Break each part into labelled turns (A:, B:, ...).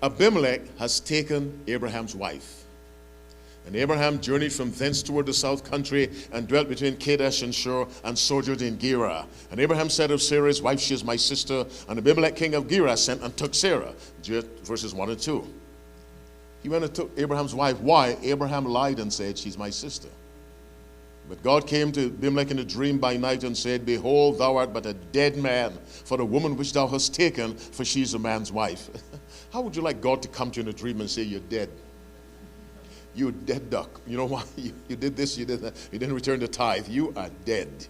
A: Abimelech has taken Abraham's wife. And Abraham journeyed from thence toward the south country and dwelt between Kadesh and Shur and sojourned in Gerar. And Abraham said of Sarah his wife, she is my sister. And Abimelech king of Gerar sent and took Sarah. Verses 1 and 2. He went and took Abraham's wife. Why? Abraham lied and said, she's my sister. But God came to Abimelech in a dream by night and said, behold, thou art but a dead man for the woman which thou hast taken, for she is a man's wife. How would you like God to come to you in a dream and say you're dead? You dead duck. You know why? You did this, you did that. You didn't return the tithe. You are dead.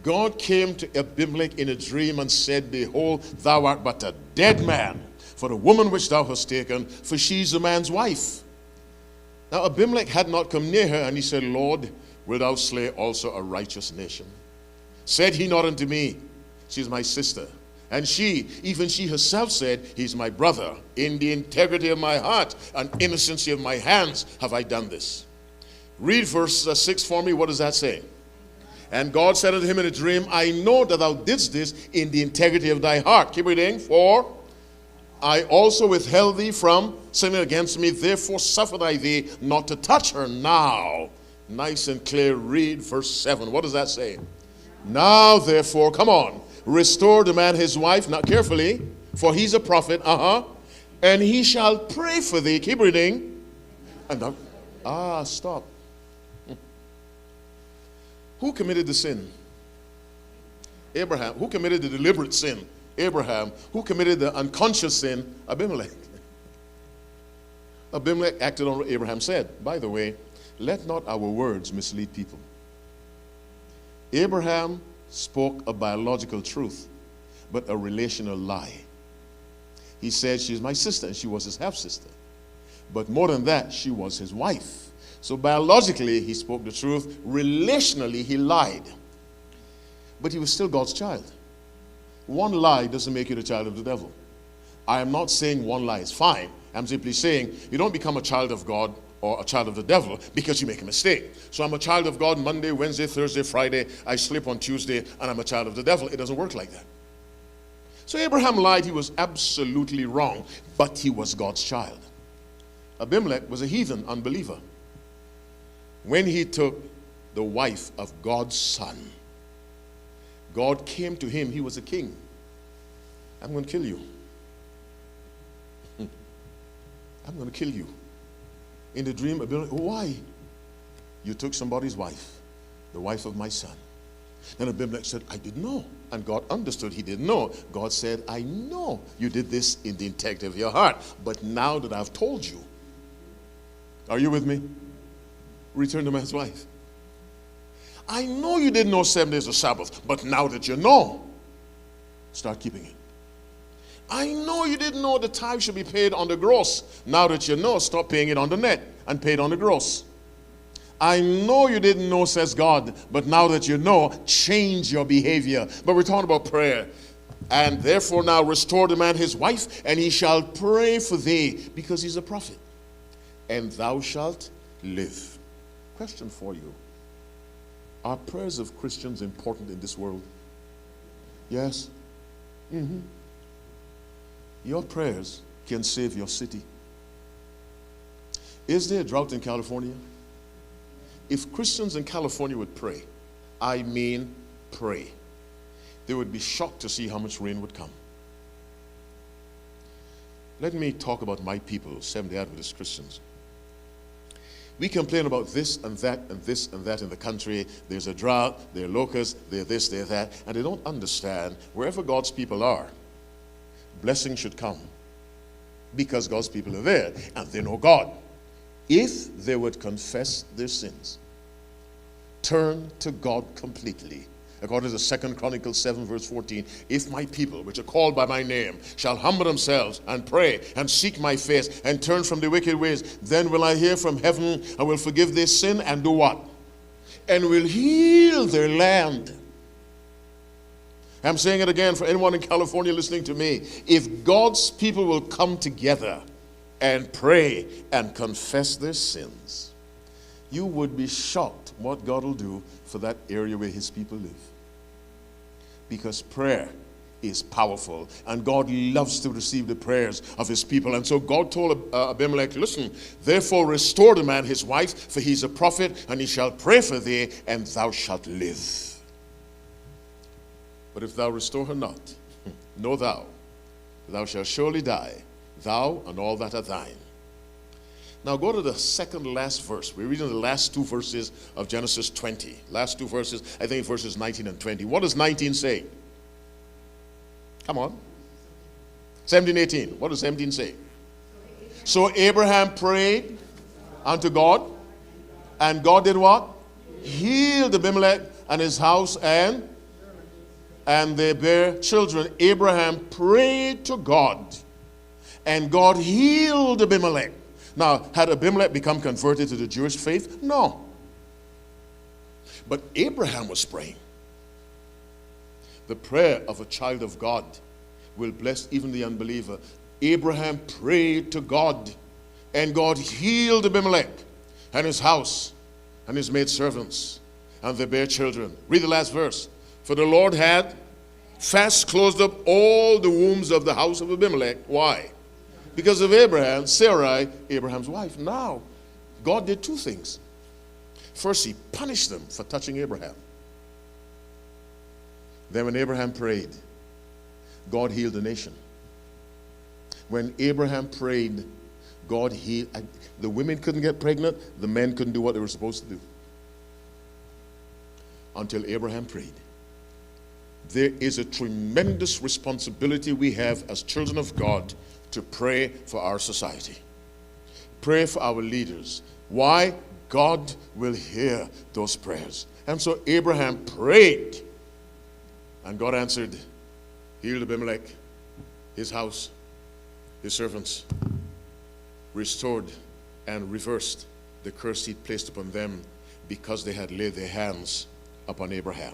A: God came to Abimelech in a dream and said, behold, thou art but a dead man for the woman which thou hast taken, for she is a man's wife. Now Abimelech had not come near her, and he said, Lord, wilt thou slay also a righteous nation? Said he not unto me, she is my sister? And she, even she herself said, he's my brother. In the integrity of my heart and innocency of my hands have I done this. Read verse 6 for me. What does that say? And God said unto him in a dream, I know that thou didst this in the integrity of thy heart. Keep reading. For I also withheld thee from sinning against me. Therefore suffered I thee not to touch her. Now, nice and clear, read verse 7. What does that say? Now therefore, come on. Restore the man his wife, not carefully, for he's a prophet, and he shall pray for thee. Keep reading. And stop. Who committed the sin? Abraham. Who committed the deliberate sin? Abraham. Who committed the unconscious sin? Abimelech. Abimelech acted on what Abraham said. By the way, let not our words mislead people. Abraham spoke a biological truth, but a relational lie. He said, she's my sister, and she was his half-sister. But more than that, she was his wife. So biologically, he spoke the truth. Relationally, he lied. But he was still God's child. One lie doesn't make you the child of the devil. I am not saying one lie is fine. I'm simply saying you don't become a child of God or a child of the devil because you make a mistake. So I'm a child of God Monday, Wednesday, Thursday, Friday. I sleep on Tuesday, and I'm a child of the devil. It doesn't work like that. So Abraham lied. He was absolutely wrong, but he was God's child. Abimelech was a heathen unbeliever. When he took the wife of God's son, God came to him. He was a king. I'm going to kill you. I'm going to kill you. In the dream, Abimelech, why? You took somebody's wife, the wife of my son. Then Abimelech said, I didn't know. And God understood he didn't know. God said, I know you did this in the integrity of your heart. But now that I've told you, are you with me? Return the man's wife. I know you didn't know 7 days of Sabbath, but now that you know, start keeping it. I know you didn't know the tithe should be paid on the gross. Now that you know, stop paying it on the net and pay it on the gross. I know you didn't know, says God, but now that you know, change your behavior. But we're talking about prayer. And therefore now restore the man his wife, and he shall pray for thee, because he's a prophet. And thou shalt live. Question for you. Are prayers of Christians important in this world? Yes? Your prayers can save your city. Is there a drought in California? If Christians in California would pray, I mean pray, they would be shocked to see how much rain would come. Let me talk about my people, Seventh-day Adventist Christians. We complain about this and that and this and that in the country. There's a drought, there are locusts, there this, there that, and they don't understand wherever God's people are, blessing should come because God's people are there and they know God. If they would confess their sins, turn to God completely, according to 2 Chronicles 7 verse 14, if my people, which are called by my name, shall humble themselves and pray and seek my face and turn from the wicked ways, then will I hear from heaven and will forgive their sin and do what? And will heal their land. I'm saying it again for anyone in California listening to me. If God's people will come together and pray and confess their sins, you would be shocked what God will do for that area where his people live. Because prayer is powerful, and God loves to receive the prayers of his people. And so God told Abimelech, listen, therefore restore the man his wife, for he's a prophet, and he shall pray for thee, and thou shalt live. But if thou restore her not, know thou shalt surely die, thou and all that are thine. Now go to the second last verse. We're reading the last two verses of Genesis 20. Last two verses, I think verses 19 and 20. What does 19 say? Come on. 17, 18. What does 17 say? So Abraham prayed unto God, and God did what? Healed Abimelech and his house, and they bare children. Abraham prayed to God, and God healed Abimelech. Now, had Abimelech become converted to the Jewish faith? No. But Abraham was praying. The prayer of a child of God will bless even the unbeliever. Abraham prayed to God, and God healed Abimelech and his house and his maidservants, and they bare children. Read the last verse. For the Lord had fast closed up all the wombs of the house of Abimelech. Why? Because of Abraham, Sarai, Abraham's wife. Now, God did two things. First, he punished them for touching Abraham. Then when Abraham prayed, God healed the nation. When Abraham prayed, God healed. The women couldn't get pregnant. The men couldn't do what they were supposed to do. Until Abraham prayed. There is a tremendous responsibility we have as children of God to pray for our society. Pray for our leaders. Why? God will hear those prayers. And so Abraham prayed, and God answered, healed Abimelech, his house, his servants, restored and reversed the curse he'd placed upon them because they had laid their hands upon Abraham.